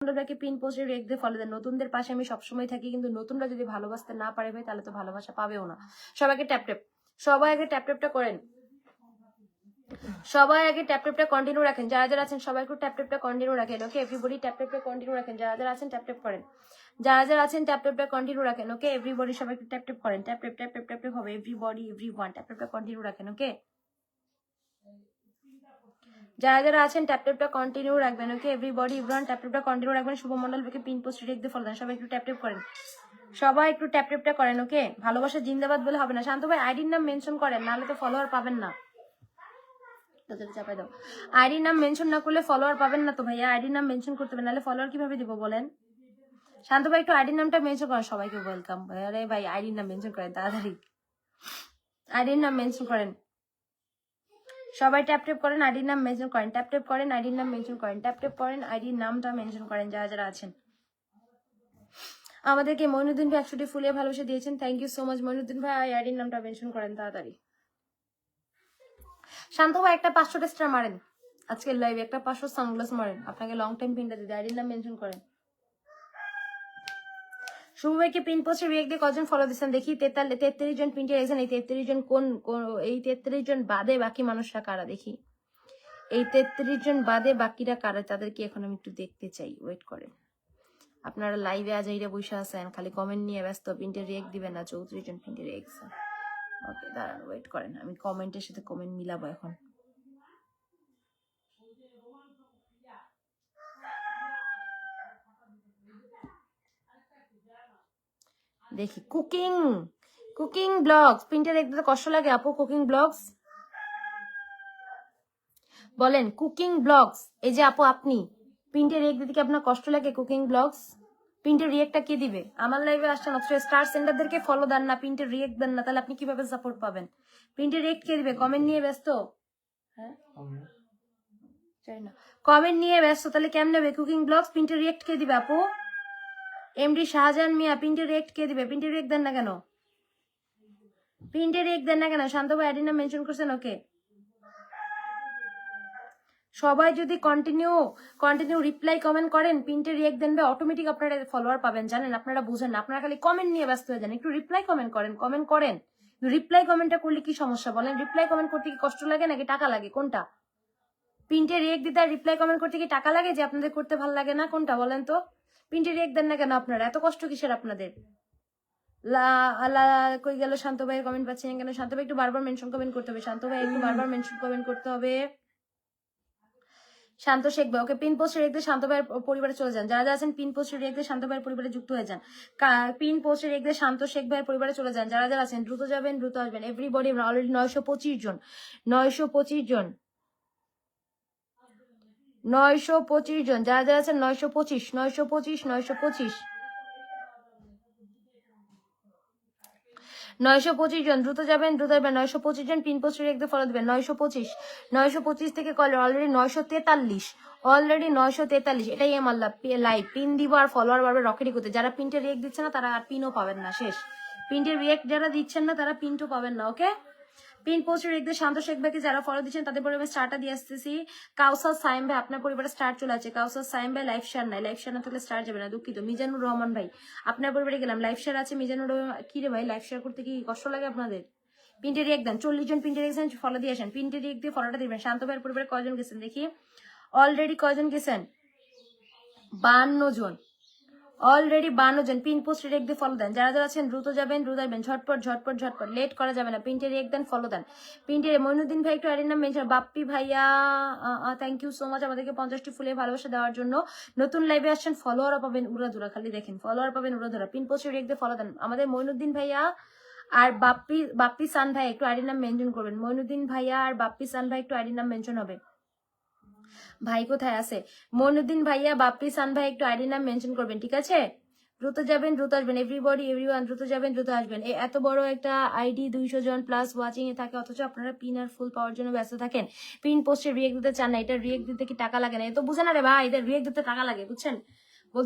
বন্ধুরাকে pin পোস্টে রেখ দিয়ে ফলো দেন। নতুনদের পাশে আমি সবসময় থাকি, কিন্তু নতুনরা যদি ভালোবাসতে না পারে ভাই, তাহলে তো ভালোবাসা পাবেও না। সবাইকে ট্যাপ ট্যাপ, সবাই আগে ট্যাপ ট্যাপটা করেন, সবাই আগে ট্যাপ ট্যাপটা কন্টিনিউ রাখেন। যারা যারা আছেন সবাই একটু ট্যাপ ট্যাপটা কন্টিনিউ রাখেন। ওকে এভরিবডি ট্যাপ ট্যাপটা কন্টিনিউ রাখেন। যারা যারা আছেন ট্যাপ ট্যাপ করেন, যারা যারা আছেন ট্যাপ ট্যাপটা কন্টিনিউ রাখেন। ওকে এভরিবডি সবাই একটু ট্যাপ ট্যাপ করেন। Tap tap tap tap tap tap হবে। এভরিবডি এভরিওয়ান ট্যাপ ট্যাপটা কন্টিনিউ রাখেন। ওকে যারা যারা আছেন ট্যাপ ট্যাপটা কন্টিনিউ রাখবেন। ওকে এভরিবডি এভরিওয়ান ট্যাপ ট্যাপটা কন্টিনিউ রাখবেন। শুভমন্ডল থেকে পিন পোস্ট রেখ দিয়ে ফলো দেন। সবাই একটু ট্যাপ ট্যাপ করেন, সবাই একটু ট্যাপ ট্যাপটা করেন। ওকে ভালোবাসা জিন্দাবাদ বলে হবে না। শান্ত ভাই আইডির নাম মেনশন করেন, নাহলে তো ফলোয়ার পাবেন না। চাপাই দাও, আইডির নাম মেনশন না করলে ফলোয়ার পাবেন না তো ভাইয়া। আইডির নাম মেনশন করতে হবে, নাহলে ফলোয়ার কিভাবে দিব বলেন? শান্ত ভাই একটু আইডির নামটা মেনশন করেন। সবাইকে ওয়েলকাম। আরে ভাই আইডির নাম মেনশন করেন তাড়াতাড়ি, আইডির নাম মেনশন করেন। সবাই ট্যাপ ট্যাপ করেন, আইডির নাম মেনশন করেন। ট্যাপ ট্যাপ করেন, আইডির নাম মেনশন করেন। ট্যাপ ট্যাপ করেন, আইডির নামটা মেনশন করেন যারা যারা আছেন। আমাদেরকে মইনুদ্দিন ভাই 100টি ফুলে ভালোবাসা দিয়েছেন, thank you so much Moinuddin ভাই। আইডির নামটা মেনশন করেন তাড়াতাড়ি। শান্ত ভাই একটা 500 স্টার মারেন আজকের লাইভে, একটা 500 সানগ্লাস মারেন। আপনাকে লং টাইম পিনটা দিতে, আইডির নাম মেনশন করেন। শুভ ভাইকে পিন পোস্টে রিয়েক্ট দিয়ে কজন ফলো দিচ্ছেন দেখি। 43 জন পিনটে রেখেছেন। এই 33 জন কোন, এই 33 জন বাদে বাকি মানুষরা কারা দেখি। এই 33 জন বাদে বাকিরা কারা, তাদেরকে এখন আমি একটু দেখতে চাই। ওয়েট করেন, আপনারা লাইভে আজ এইটা বসে আছেন, খালি কমেন্ট নিয়ে ব্যস্ত, পিনটে রিয়েক্ট দিবেন না। 34 জন পিনটে রিয়েক্ট। ওকে দাঁড়ান, ওয়েট করেন, আমি কমেন্টের সাথে কমেন্ট মিলাবো এখন। দেখি কুকিং, কুকিং ব্লগস পিনটে দেখতে কষ্ট লাগে আপু? কুকিং ব্লগস বলেন, কুকিং ব্লগস। এই যে আপু আপনি পিনটে রিয়েক্ট দিতে কি আপনার কষ্ট লাগে? কুকিং ব্লগস পিনটে রিয়েক্টটা কে দিবে? আমার লাইভে আসছেন অথচ স্টার সেন্টারদেরকে ফলো দেন না, পিনটে রিয়েক্ট দেন না, তাহলে আপনি কিভাবে সাপোর্ট পাবেন? পিনটে রিয়েক্ট কে দিবে? কমেন্ট নিয়ে ব্যস্ত, হ্যাঁ চাই না, কমেন্ট নিয়ে ব্যস্ত, তাহলে কেমন নেবে কুকিং ব্লগস? পিনটে রিয়েক্ট কে দিবে আপু? এমডি শাহজাহান মিয়া পিনটে রিয়েক্ট কে দিবে? পিনটে রিয়েক্ট দেন না কেন? পিনটে রিয়েক্ট দেন না কেন? শান্ত ভাই আইডি নাম মেনশন করছেন। ওকে সবাই যদি কন্টিনিউ রিপ্লাই কমেন্ট করেন, পিনটে রিয়েক্ট দেন, অটোমেটিক আপনারা ফলোয়ার পাবেন। জানেন আপনারা বুঝেন না, আপনারা খালি কমেন্ট নিয়ে ব্যস্ত হয়ে যান। একটু রিপ্লাই কমেন্ট করেন, কমেন্ট করেন। রিপ্লাই কমেন্টটা করলে কি সমস্যা বলেন? রিপ্লাই কমেন্ট করতে কি কষ্ট লাগে নাকি টাকা লাগে? কোনটা? পিনটে রিয়েক্ট দিতে আর রিপ্লাই কমেন্ট করতে কি টাকা লাগে যে আপনাদের করতে ভালো লাগে না? কোনটা বলেন তো? পিনটে রিয়েক্ট দেন না কেন আপনারা? এত কষ্ট কিসের আপনাদের? কই গেল শান্ত ভাইয়ের কমেন্ট পাচ্ছেন কেন? শান্ত ভাই একটু বারবার মেনশন কমেন্ট করতে হবে। শান্ত ভাই একটু বারবার মেনশন কমেন্ট করতে হবে। শান্ত শেখ ভাই ওকে পিন পোস্টে রেখে শান্ত ভাইয়ের পরিবারে চলে যান। যারা যারা আছেন পিন পোস্টে রেখে শান্ত ভাইয়ের পরিবারে যুক্ত হয়ে যান। পিন পোস্টে রেখে শান্ত শেখ ভাইয়ের পরিবারে চলে যান। যারা যারা আছেন দ্রুত যাবেন, দ্রুত আসবেন। এভরিবডি অলরেডি 925 জন, 925 জন, 925 জন। যারা যারা আছেন 925, 925, 925, 925 জন দ্রুত যাবেন, দ্রুত আসবেন। 925 জন পিন পোস্টে রেখে ফলো দেবেন। 925, 925 থেকে কল অলরেডি 943, অলরেডি 943। এটাই আমার লাইভ। পিন দিব আর ফলোয়ার বাড়বে রকেটই করতে। যারা পিনটে রিয়েক্ট দিচ্ছে না তারা আর পিনও পাবেন না। শেষ। পিনটে রিয়েক্ট যারা দিচ্ছেন না তারা পিনটো পাবেন না। ওকে পিন পোস্টে রেখে শান্ত শেখ ভাইকে যারা ফলো দিচ্ছেন তাদের পরিবারে স্টারটা দিয়ে আসতেছি। কাউসার সাইম ভাই আপনার পরিবারে স্টার চলে আছে। কাউসার সাইম ভাই লাইফ শেয়ার নাই, লাইফ শেয়ার না থাকলে স্টার যাবে না, দুঃখিত। মিজানুর রহমান ভাই আপনার পরিবারে গেলাম, লাইফ শেয়ার আছে। মিজানুর রহমান কি রে ভাই, লাইফ শেয়ার করতে কি কষ্ট লাগে আপনাদের? পিনটে রিয়েক্ট দেন। 40 জন পিনটে রিয়েক্ট ফলো দিয়ে আসেন। পিনটে রিয়েক্ট দিয়ে ফলোটা দিবেন। শান্ত ভাইয়ের পরিবারে কয়জন গেছেন দেখি? অলরেডি কয়জন গেছেন? 52 জন, অলরেডি 52 জন। পিন পোস্ট রেক দিয়ে ফলো দেন। যারা যারা আছেন দ্রুত যাবেন, দ্রুত আসবেন। ঝটপট ঝটপট ঝটপট, লেট করা যাবে না। পিনটে রেক দেন, ফলো দেন। পিনটে মইনুদ্দিন ভাই একটু আইডির নাম মেনশন। বাপ্পি ভাইয়া থ্যাংক ইউ সো মাচ আমাদেরকে 50টি ফুলে ভালোবাসা দেওয়ার জন্য। নতুন লাইভে আসছেন, ফলোয়ারও পাবেন উড়াধুরা, খালি দেখেন ফলোয়ার পাবেন উড়াধুরা। পিন পোস্ট রেক দিয়ে ফলো দেন। আমাদের মইনুদ্দিন ভাইয়া আর বাপ্পি সান ভাই একটু আইডির নাম মেনশন করবেন। মইনুদ্দিন ভাইয়া আর বাপ্পি সান ভাই একটু আইডির নাম মেনশন হবে। ভাই কোথায় আছে? মইনুদ্দিন ভাইয়া বাপ্পি সান ভাই একটু আইডির নাম মেনশন করবেন, ঠিক আছে? দ্রুত যাবেন, দ্রুত আসবেন। এভরিবডি এভরিওয়ান দ্রুত যাবেন, দ্রুত আসবেন। এত বড় একটা ID 200 John plus watching a থাকে, অথচ আপনারা পিন আর ফুল পাওয়ার জন্য ব্যস্ত থাকেন। পিন পোস্টে রিয়েক্ট দিতে চান না। এটা রিয়েক্ট দিতে কি টাকা লাগে না? এ তো বুঝে না রে ভাই, এটা রিয়েক্ট দিতে টাকা লাগে, বুঝছেন?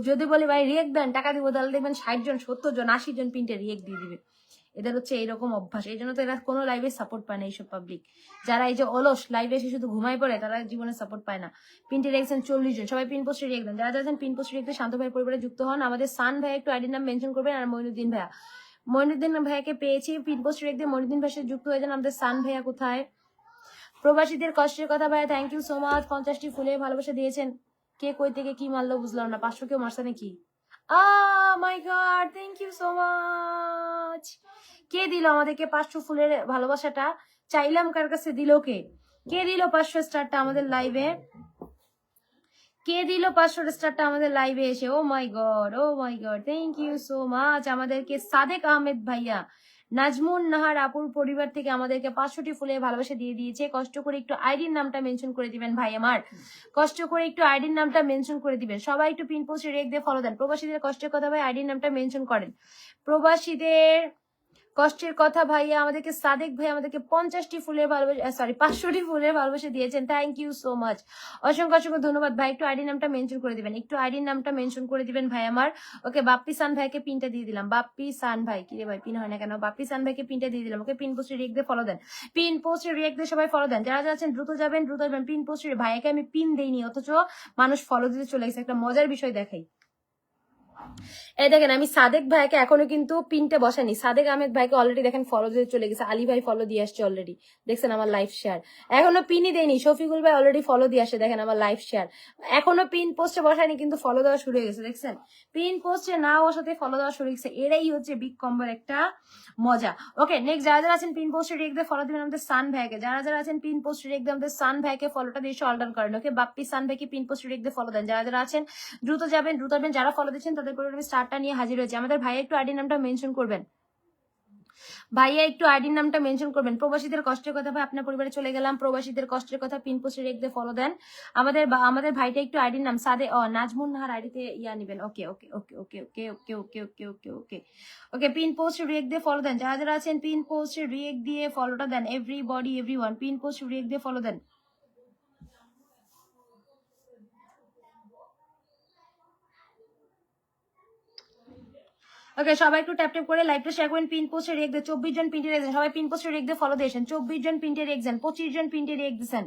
যদি বলি ভাই রিয়েক্ট দেন টাকা দিব, তাহলে দেখবেন 60 জন, 70 জন, 80 জন পিনটে রিয়েক্ট দিয়ে দিবে। এদের হচ্ছে এইরকম অভ্যাস, এই জন্য তো এরা কোনো লাইভে সাপোর্ট পায় না। এইসব পাবলিক যারা এই যে অলস লাইভে এসে শুধু ঘুমাই পড়ে, তারা জীবনে সাপোর্ট পায় না। পিনটি রেখেছেন 40 জন, সবাই পিন পোস্টে রেখে দেন। যারা যাচ্ছেন পিন পোস্টে রেখে শান্ত ভাই পরিবারে যুক্ত হন। আমাদের সান ভাই একটু আইডির নাম মেনশন করবেন, আর মইনুদ্দিন ভাইয়া, মইনুদ্দিন ভাইয়াকে পেয়েছি, পিন পোস্টে রেখে মইনুদ্দিন ভাইয়ের সাথে যুক্ত হয়ে যান। আমাদের সান ভাইয়া কোথায়? প্রবাসীদের কষ্টের কথা ভাইয়া, থ্যাংক ইউ সো মাচ। 50টি ফুলে ভালোবাসা দিয়েছেন। কে কই থেকে কি মারলো বুঝলাম না। 500 কেউ মারছে নাকি? My god, thank you so much. কে দিল আমাদেরকে 500 ফুলের ভালোবাসাটা? চাইলাম কার কাছে, দিল কে? কে দিল 500 স্টারটা আমাদের লাইভে? কে দিল 500 স্টারটা আমাদের লাইভে এসে? Oh my god, oh my god, thank you so much. আমাদেরকে সাদেক আহমেদ ভাইয়া, নাজমুন নাহার আপুর পরিবার থেকে আমাদেরকে 500টি ফুলে ভালোবাসা দিয়ে দিয়েছে। কষ্ট করে একটু আইডির নামটা মেনশন করে দিবেন ভাই আমার, কষ্ট করে একটু আইডির নামটা মেনশন করে দিবেন। সবাই একটু পিন পোস্টে রেখ দিয়ে ফলো দেন। প্রবাসীদের কষ্টের কথা ভাই, আইডির নামটা মেনশন করেন। প্রবাসীদের কষ্টের কথা ভাইয়া, আমাদেরকে সাদেক ভাই আমাদেরকে 50টি ফুলের ভালোবাসা, সরি 500টি ফুলের ভালোবাসা দিয়েছেন। থ্যাংক ইউ সো মাচ, অসংখ্য অসংখ্য ধন্যবাদ ভাই। একটু আইডি নামটা মেনশন করে দিবেন, একটু আইডির নামটা মেনশন করে দিবেন ভাই আমার। ওকে, বাপ্পি সান ভাইকে পিনটা দিয়ে দিলাম। বাপ্পি সান ভাই, কি রে ভাই পিন হয় না কেন? বাপ্পি সান ভাইকে পিনটা দিয়ে দিলাম। ওকে, পিন পোস্টে রিয়েক্ট দিয়ে ফলো দেন, পিন পোস্টে রিয়েক্ট দিয়ে সবাই ফলো দেন। যারা যাচ্ছেন দ্রুত যাবেন, দ্রুত যাবেন। পিন পোস্টে ভাইকে আমি পিন দেইনি, অথচ মানুষ ফলো দিতে চলে গেছে। একটা মজার বিষয় দেখাই, এই দেখেন আমি সাদেক ভাইকে এখনো কিন্তু পিনটে বসানি। সাদেক আহমেদ ভাইকে অলরেডি দেখেন ফলো দিয়ে চলে গেছে। আলী ভাই ফলো দিয়ে আসছে অলরেডি, দেখছেন আমার লাইভ শেয়ার। এখনো পিনই দেয়নি। শফিকুল ভাই অলরেডি ফলো দিয়ে আসে, দেখেন আমার লাইভ শেয়ার। এখনো পিন পোস্টে বসায়নি কিন্তু ফলো দেওয়া শুরু হয়ে গেছে, দেখছেন? পিন পোস্টে না বসাতে ফলো দেওয়া শুরু হয়ে গেছে। এরাই হচ্ছে বিগ কম্বোর একটা মজা। ওকে, নেক্সট যারা যারা আছেন পিন পোস্টে রেখ দিয়ে ফলো দিবেন আমাদের সান ভাইকে। যারা যারা আছেন পিন পোস্টে রেখ দিয়ে আমাদের সান ভাইকে ফলোটা দিয়ে অল্টার করেন। ওকে, বাপ্পি সান ভাইকে পিন পোস্টে রেখ দিয়ে ফলো দেন। যারা যারা আছেন দ্রুত যাবেন, দ্রুত যাবেন। যারা ফলো দিচ্ছেন তাদের পরিবারে স্টারটা নিয়ে হাজির হয়েছে। আমাদের ভাইয়া একটু আইডি নামটা মেনশন করবেন, ভাইয়া একটু আইডির নামটা মেনশন করবেন। প্রবাসীদের কষ্টের কথা ভাই, আপনার পরিবারে চলে গেলাম। প্রবাসীদের কষ্টের কথা পিন পোস্টে রেখ দিয়ে ফলো দেন। আমাদের ভাইটা একটু আইডির নাম সাদে নাজমুন নাহার আইডিতে ইয়া নেবেন। ওকে ওকে ওকে ওকে ওকে ওকে ওকে ওকে ওকে ওকে ওকে, পিন পোস্টে রিয়েক্ট দিয়ে ফলো দেন। যারা যারা আছেন পিন পোস্টে রিয়েক্ট দিয়ে ফলোটা দেন। এভরিবডি এভরিওয়ান পিন পোস্টে রিয়েক্ট দিয়ে ফলো দেন। ওকে, সবাই একটু ট্যাপ ট্যাপ করে লাইভটা শেয়ার করেন। পিন পোস্টে রেখ দিয়ে 24 জন পিনটে রেখ দেন। সবাই পিন পোস্টে রেখ দিয়ে ফলো দিয়েছেন। 24 জন পিনটে রেখ দেন, 25 জন পিনটে রেখ দিয়েছেন,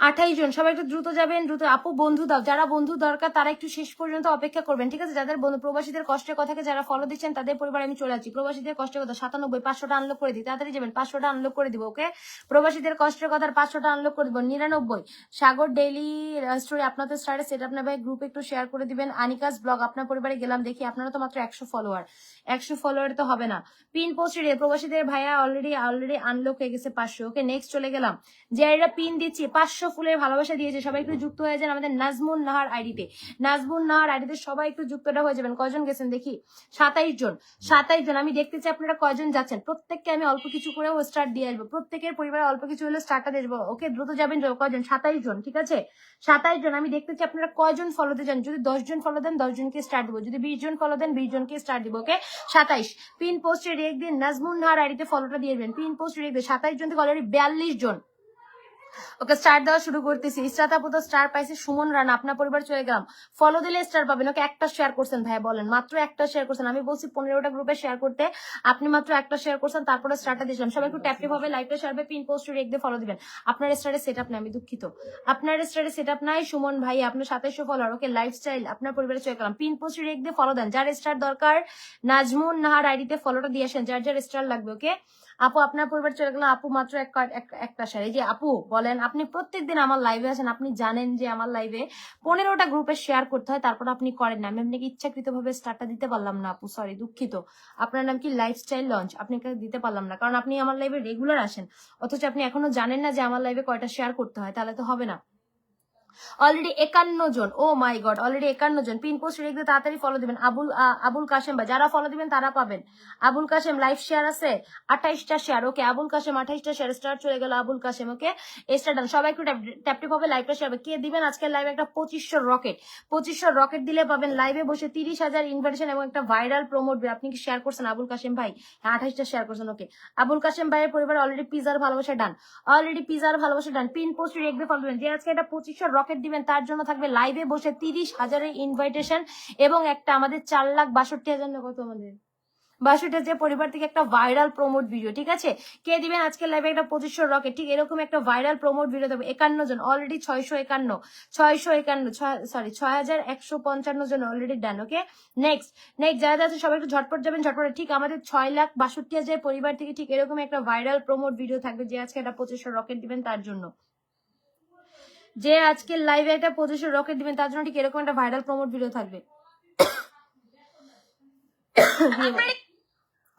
28 জন। সবাই একটু দ্রুত যাবেন, দ্রুত। আপু বন্ধু দাও, যারা বন্ধু দরকার তারা একটু শেষ পর্যন্ত অপেক্ষা করবেন, ঠিক আছে? যাদের বন্ধু প্রবাসীদের কষ্টের কথাকে যারা ফলো দিচ্ছেন তাদের পরিবার আমি চলে যাচ্ছি। প্রবাসীদের কষ্টের কথা 97, 500টা আনলক করে দিই, তাড়াতাড়ি যাবেন। 500টা আনলক করে দিব। ওকে, প্রবাসীদের কষ্টের কথার 500টা আনলক করে দিব। 99 সাগর ডেইলি স্টোরি আপনাদের স্টারে সেট আপনার ভাই গ্রুপে একটু শেয়ার করে দিবেন। আনিকাস ব্লগ আপনার পরিবারে গেলাম, দেখি আপনারা তো মাত্র 100 ফলোয়ার, 100 ফলোয়ার তো হবে না। পিন পোস্টে প্রবাসীদের ভাইয়া অলরেডি আনলক হয়ে গেছে 500। ওকে, নেক্সট চলে গেলাম। যে এরা পিন দিচ্ছি 500 ফুলের ভালোবাসা দিয়েছে, সবাই একটু যুক্ত হয়ে যান আমাদের নাজমুন নাহার আইডিতে। নাজমুন নাহার আইডিতে সবাই একটু যুক্তটা হয়ে যাবেন। কয়জন গেছেন দেখি? 27 জন। 27 জন। আমি দেখতে চাই আপনারা কয়জন যাচ্ছেন। প্রত্যেককে আমি অল্প কিছু করেও স্টার্ট দিয়ে আসবো, প্রত্যেকের পরিবারে অল্প কিছু হলে স্টার্টটা দিয়ে আসবো। ওকে, দ্রুত যাবেন। কয়জন? 27 জন, ঠিক আছে? 27 জন। আমি দেখতে চাই আপনারা কয়জন ফলোতে যান। যদি 10 জন ফলো দেন 10 জনকে স্টার্ট দিব, যদি 20 জন ফলো দেন 20 জনকে স্টার্ট দিব। ওকে, 27 পিন পোস্টে রেখ দিন। নাজমুন নাহার আইডিতে ফলোটা দিয়ে দেবেন। পিন পোস্টে রেখ দিন। 27 জন থেকে অলরেডি 42 জন। ওকে, স্টার দেওয়া শুরু করতেছি। ইসরাত আপু তো স্টার পাইছে। সুমন রানা আপনার পরিবার চলে গেলাম। ফলো দিলে স্টার পাবেন। ওকে, একটা শেয়ার করছেন ভাই, বলেন মাত্র একটা শেয়ার করছেন। আমি বলছি 15টা গ্রুপে শেয়ার করতে, আপনি মাত্র একটা শেয়ার করছেন, তারপরে স্টারটা দিয়েছিলাম। সবাই একটু ট্যাপটিভ হবে, লাইভটা শেয়ার হবে, পিন পোস্ট রেখ দিয়ে ফলো দিবেন। আপনার স্টারে সেট আপ নাই, আমি দুঃখিত, আপনার স্টারে সেট আপ নাই সুমন ভাই। আপনার 2700 ফলোয়ার। ওকে, লাইফস্টাইল আপনার পরিবারে চলে গেলাম। পিন পোস্ট রেখ দিয়ে ফলো দেন। যার স্টার দরকার নাজমুন নাহার আইডিতে ফলোটা দিয়ে আসেন, যার যার স্টার লাগবে। ওকে আপু, আপনার পরিবার চলে গেলাম। আপু মাত্র একটা শেয়ার। এই যে আপু বলেন, আপনি প্রত্যেকদিন আমার লাইভে আছেন, আপনি জানেন যে আমার লাইভে 15টা গ্রুপে শেয়ার করতে হয়, তারপর আপনি করেন না। আমি আপনাকে ইচ্ছাকৃত ভাবে স্টারটা দিতে পারলাম না আপু, সরি, দুঃখিত। আপনার নাম কি লাইফস্টাইল লঞ্চ, আপনাকে দিতে পারলাম না, কারণ আপনি আমার লাইভে রেগুলার আসেন, অথচ আপনি এখনো জানেন না যে আমার লাইভে কয়টা শেয়ার করতে হয়, তাহলে তো হবে না। Already 51 John. O my god, already 51 John. Pin post রেখে তাড়াতাড়ি ফলো দিবেন। আবুল কাশেম ভাই, যারা ফলো দিবেন তারা পাবেন। আবুল কাশেম লাইভ শেয়ার আছে 28টা শেয়ার। ওকে, আবুল কাশেম 28টা শেয়ার। স্টার চলে গেল আবুল কাশেম। ওকে, স্টার ডান। সবাই একটু ট্যাপটিপ হবে, লাইভটা শেয়ার হবে। কে দিবেন আজকের লাইভে একটা 2500 রকেট? 2500 রকেট দিলে পাবেন লাইভে বসে 30,000 ইনভাইটেশন এবং একটা ভাইরাল প্রমোট। আপনি কি শেয়ার করছেন আবুল কাশেম ভাই? 28টা শেয়ার করছেন। ওকে, আবুল কাশেম ভাইয়ের পরিবার অলরেডি পিজার ভালোবাসা ডান, অলরেডি পিজার ভালোবাসা ডান। পিন পোস্ট রেখে ফলো দিবেন। যে আজকে একটা 2500 রকেট দিবেন তার জন্য থাকবে লাইভে বসে 30,000 ইনভাইটেশন এবং একটা আমাদের 4,62,000 না কত আমাদের বাসুটা যে পরিবার থেকে একটা ভাইরাল প্রমোট ভিডিও, ঠিক আছে? কে দিবেন আজকে লাইভে একটা 2500 রকেট? ঠিক এরকম একটা ভাইরাল প্রমোট ভিডিও দেবো। 51 জন অলরেডি, 651 সরি 6155 জন অলরেডি ডান। ওকে, নেক্সট যারা আছে সবাই একটু ঝটপট যাবেন, ঝটপট। ঠিক আমাদের 6,62,000 পরিবার থেকে ঠিক এরকম একটা ভাইরাল প্রমোট ভিডিও থাকবে, যে আজকে একটা 2500 রকেট দিবেন তার জন্য, যে আজকে লাইভে একটা 2500 রকেট দিবেন তার জন্য ঠিক এরকম একটা ভাইরাল প্রমোট ভিডিও থাকবে।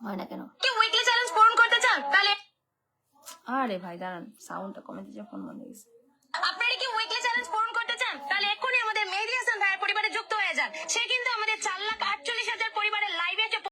হয় না কেন? উইকলি চ্যালেঞ্জ পূরণ করতে চান তাহলে, আরে ভাই দাঁড়ান, সাউন্ডটা কমে দিয়েছে, ফোন বন্ধ হয়ে গেছে। আপনারা কি উইকলি চ্যালেঞ্জ পূরণ করতে চান তাহলে এক্ষুনি আমাদের মেহেদী হাসান ভাইয়ের পরিবারে যুক্ত হয়ে যান। সে কিন্তু আমাদের 4,00,000